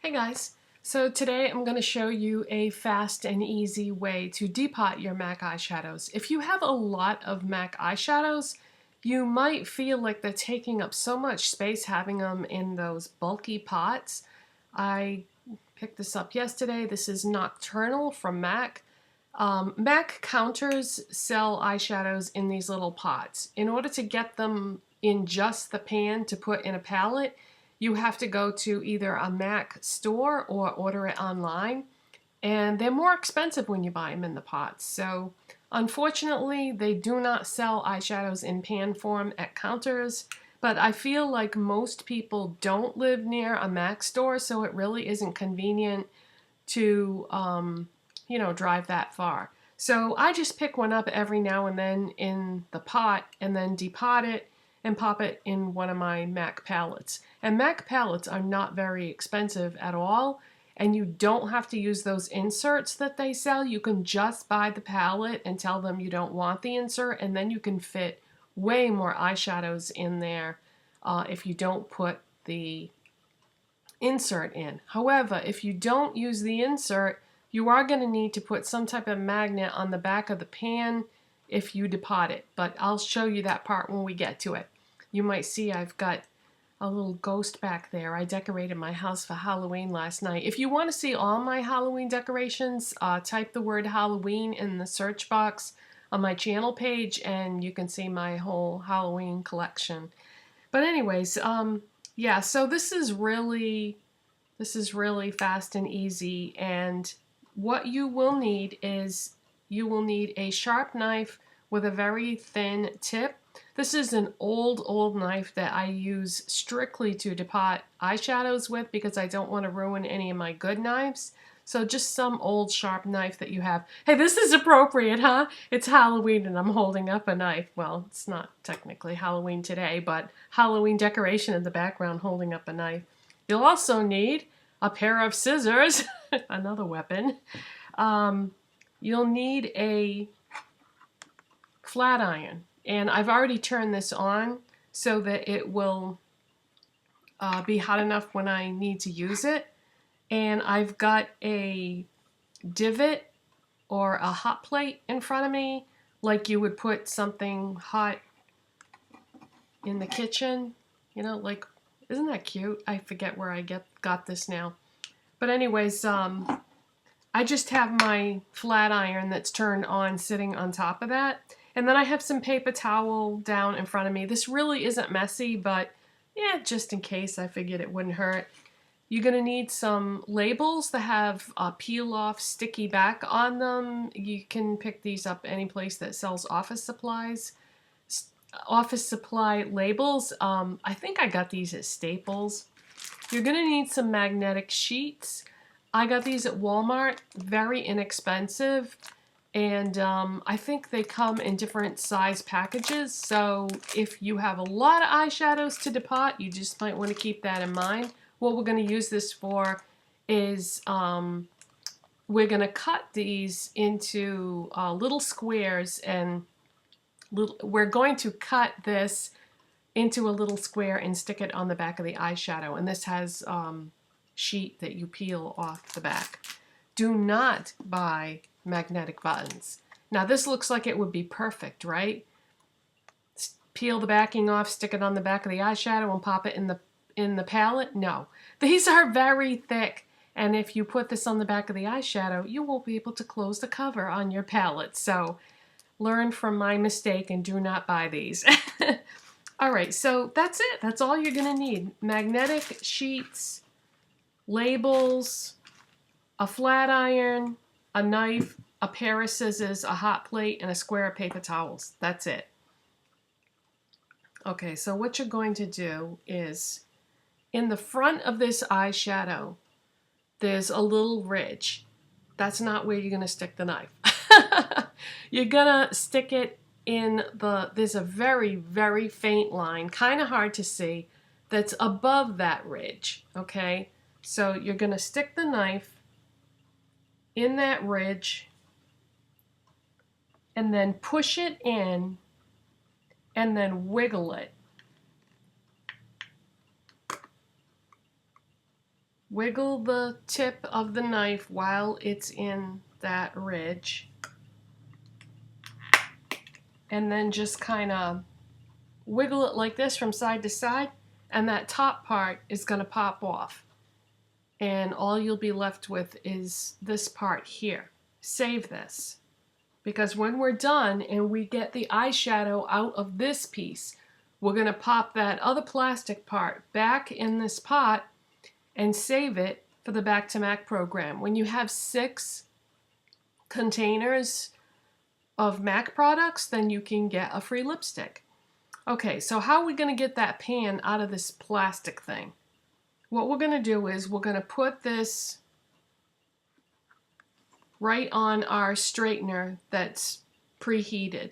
Hey guys, so today I'm going to show you a fast and easy way to depot your MAC eyeshadows. If you have a lot of MAC eyeshadows, you might feel like they're taking up so much space having them in those bulky pots. I picked this up yesterday. This is Nocturnelle from MAC. MAC counters sell eyeshadows in these little pots. In order to get them in just the pan to put in a palette, you have to go to either a MAC store or order it online, and they're more expensive when you buy them in the pots. So unfortunately, they do not sell eyeshadows in pan form at counters, but I feel like most people don't live near a MAC store, so it really isn't convenient to drive that far. So I just pick one up every now and then in the pot and then depot it and pop it in one of my MAC palettes. And MAC palettes are not very expensive at all, and you don't have to use those inserts that they sell. You can just buy the palette and tell them you don't want the insert, and then you can fit way more eyeshadows in there if you don't put the insert in. However, if you don't use the insert, you are going to need to put some type of magnet on the back of the pan if you depot it, but I'll show you that part when we get to it. You might see I've got a little ghost back there. I decorated my house for Halloween last night. If you want to see all my Halloween decorations, type the word Halloween in the search box on my channel page and you can see my whole Halloween collection. But anyways, yeah, so this is really fast and easy, and what you will need is you will need a sharp knife with a very thin tip. This is an old knife that I use strictly to depot eyeshadows with because I don't want to ruin any of my good knives. So just some old sharp knife that you have. Hey, this is appropriate, huh? It's Halloween and I'm holding up a knife. Well, it's not technically Halloween today, but Halloween decoration in the background holding up a knife. You'll also need a pair of scissors, another weapon. You'll need a flat iron, and I've already turned this on so that it will be hot enough when I need to use it. And I've got a divot or a hot plate in front of me, like you would put something hot in the kitchen, like, isn't that cute? I forget where I got this now. But anyways, I just have my flat iron that's turned on sitting on top of that. And then I have some paper towel down in front of me. This really isn't messy, but yeah, just in case, I figured it wouldn't hurt. You're going to need some labels that have a peel-off sticky back on them. You can pick these up any place that sells office supplies. Office supply labels. I think I got these at Staples. You're going to need some magnetic sheets. I got these at Walmart, very inexpensive, and I think they come in different size packages, so if you have a lot of eyeshadows to depot, you just might want to keep that in mind. What we're going to use this for is we're going to cut these into little squares, and we're going to cut this into a little square and stick it on the back of the eyeshadow, and this has sheet that you peel off the back. Do not buy magnetic buttons. Now this looks like it would be perfect, right? Peel the backing off, stick it on the back of the eyeshadow and pop it in the palette. No, these are very thick, and if you put this on the back of the eyeshadow, you won't be able to close the cover on your palette. So learn from my mistake and do not buy these. Alright, so that's it. That's all you're going to need. Magnetic sheets, labels, a flat iron, a knife, a pair of scissors, a hot plate, and a square of paper towels. That's it. Okay, so what you're going to do is, in the front of this eyeshadow, there's a little ridge. That's not where you're going to stick the knife. You're going to stick it in there's a very, very faint line, kind of hard to see, that's above that ridge, okay? So you're going to stick the knife in that ridge and then push it in and then wiggle it. Wiggle the tip of the knife while it's in that ridge, and then just kind of wiggle it like this from side to side, and that top part is going to pop off. And all you'll be left with is this part here. Save this, because when we're done and we get the eyeshadow out of this piece, we're going to pop that other plastic part back in this pot and save it for the Back to Mac program. When you have 6 containers of MAC products, then you can get a free lipstick. Okay, so how are we going to get that pan out of this plastic thing? What we're going to do is we're going to put this right on our straightener that's preheated.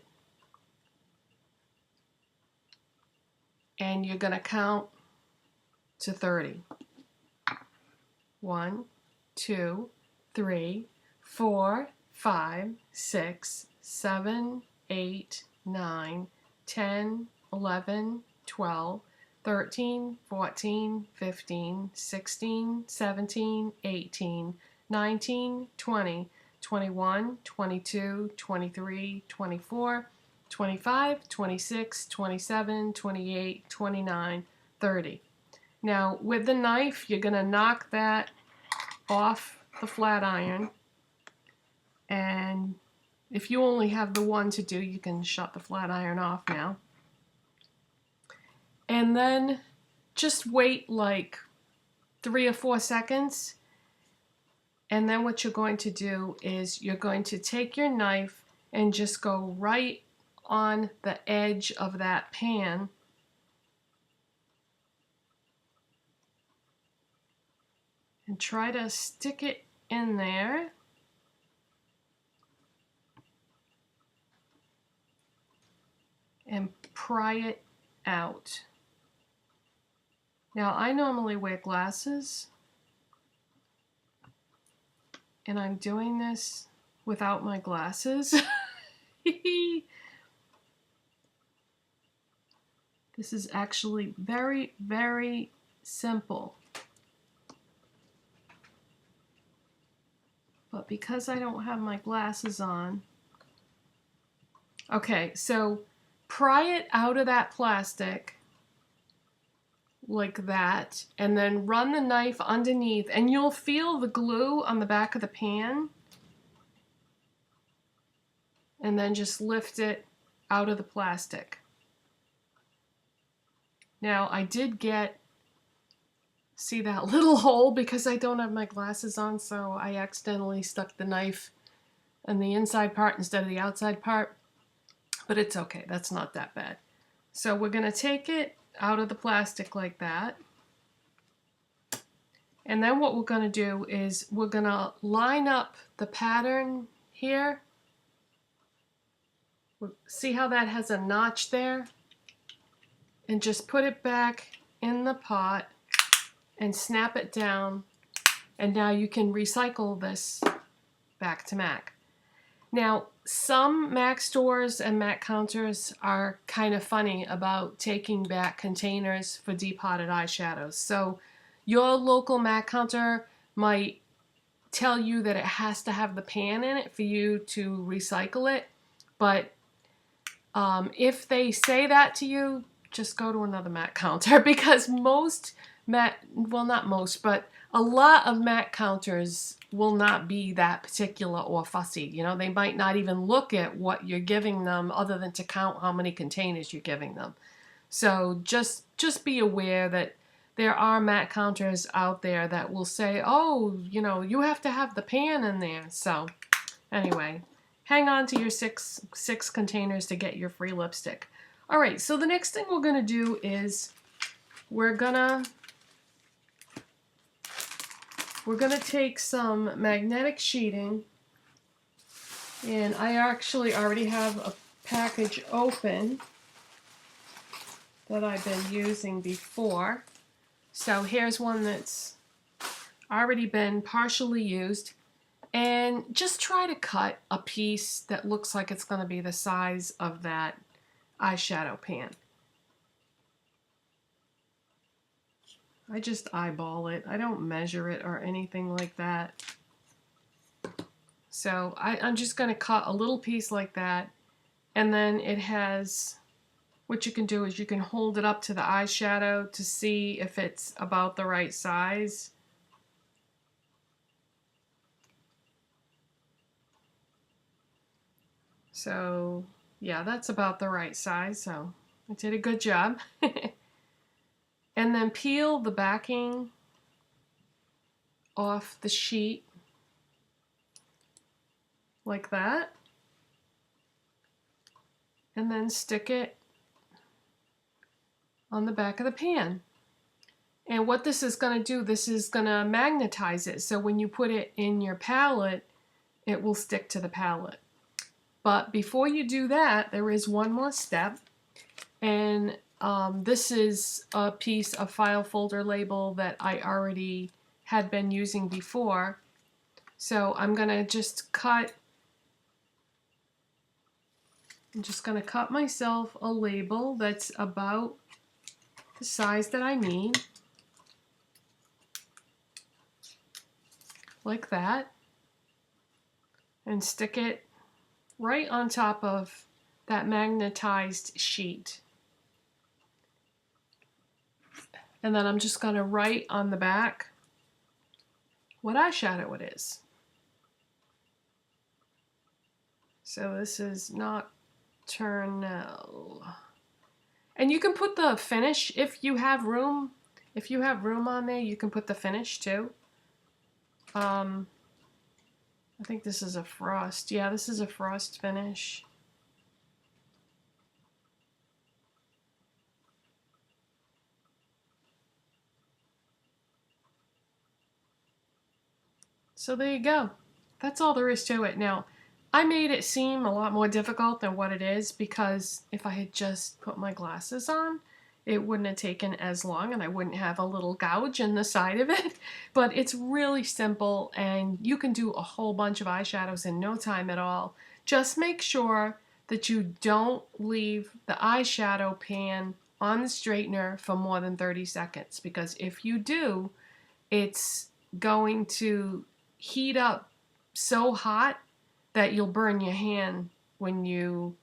And you're going to count to 30. 1, 2, 3, 4, 5, 6, 7, 8, 9, 10, 11, 12, 13, 14, 15, 16, 17, 18, 19, 20, 21, 22, 23, 24, 25, 26, 27, 28, 29, 30. Now with the knife, you're going to knock that off the flat iron, and if you only have the one to do, you can shut the flat iron off now. And then just wait like 3 or 4 seconds. And then what you're going to do is you're going to take your knife and just go right on the edge of that pan. And try to stick it in there. And pry it out. Now I normally wear glasses, and I'm doing this without my glasses. This is actually very, very simple. But because I don't have my glasses on, okay, so pry it out of that plastic like that, and then run the knife underneath, and you'll feel the glue on the back of the pan, and then just lift it out of the plastic. Now I did see that little hole because I don't have my glasses on, so I accidentally stuck the knife in the inside part instead of the outside part, but it's okay, that's not that bad. So we're going to take it out of the plastic like that, and then what we're going to do is we're going to line up the pattern here. See how that has a notch there? And just put it back in the pot and snap it down, and now you can recycle this Back to Mac. Now, some MAC stores and MAC counters are kind of funny about taking back containers for depotted eyeshadows. So your local MAC counter might tell you that it has to have the pan in it for you to recycle it, but if they say that to you, just go to another MAC counter, because most MAC, well, not most, but a lot of MAC counters will not be that particular or fussy. You know, they might not even look at what you're giving them other than to count how many containers you're giving them. So just be aware that there are MAC counters out there that will say, oh, you know, you have to have the pan in there. So anyway, hang on to your six containers to get your free lipstick. All right, so the next thing we're going to do is we're gonna take some magnetic sheeting, and I actually already have a package open that I've been using before. So here's one that's already been partially used, and just try to cut a piece that looks like it's going to be the size of that eyeshadow pan. I just eyeball it. I don't measure it or anything like that. So I'm just going to cut a little piece like that, and then it has, what you can do is you can hold it up to the eyeshadow to see if it's about the right size. So yeah, that's about the right size, so I did a good job. And then peel the backing off the sheet like that, and then stick it on the back of the pan. And what this is going to do, this is going to magnetize it, so when you put it in your palette, it will stick to the palette. But before you do that, there is one more step, and this is a piece of file folder label that I already had been using before. So I'm going to just cut, I'm just going to cut myself a label that's about the size that I need, like that, and stick it right on top of that magnetized sheet. And then I'm just going to write on the back what eyeshadow it is. So this is Nocturnelle. And you can put the finish if you have room. If you have room on there, you can put the finish too. I think this is a frost. Yeah, this is a frost finish. So there you go. That's all there is to it. Now, I made it seem a lot more difficult than what it is, because if I had just put my glasses on, it wouldn't have taken as long and I wouldn't have a little gouge in the side of it. But it's really simple, and you can do a whole bunch of eyeshadows in no time at all. Just make sure that you don't leave the eyeshadow pan on the straightener for more than 30 seconds, because if you do, it's going to heat up so hot that you'll burn your hand when you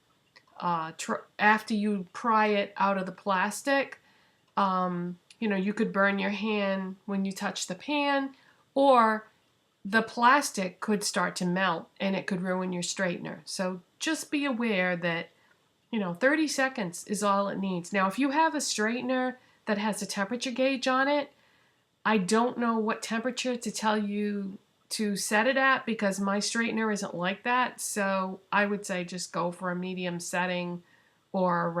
after you pry it out of the plastic. You know, you could burn your hand when you touch the pan, or the plastic could start to melt and it could ruin your straightener. So just be aware that, you know, 30 seconds is all it needs. Now, if you have a straightener that has a temperature gauge on it, I don't know what temperature to tell you to set it at, because my straightener isn't like that. So I would say just go for a medium setting, or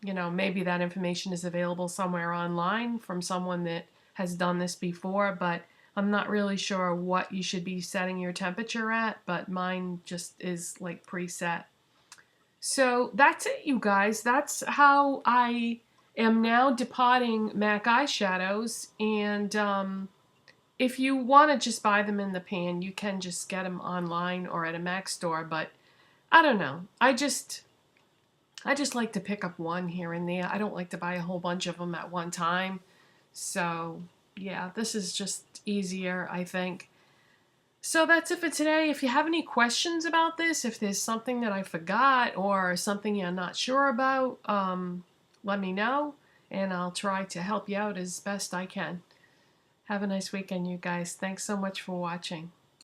you know, maybe that information is available somewhere online from someone that has done this before, but I'm not really sure what you should be setting your temperature at, but mine just is like preset. So that's it, you guys. That's how I am now depotting MAC eyeshadows, and if you want to just buy them in the pan, you can just get them online or at a MAC store, but I don't know. I just like to pick up one here and there. I don't like to buy a whole bunch of them at one time. So yeah, this is just easier, I think. So that's it for today. If you have any questions about this, if there's something that I forgot or something you're not sure about, let me know, and I'll try to help you out as best I can. Have a nice weekend, you guys. Thanks so much for watching.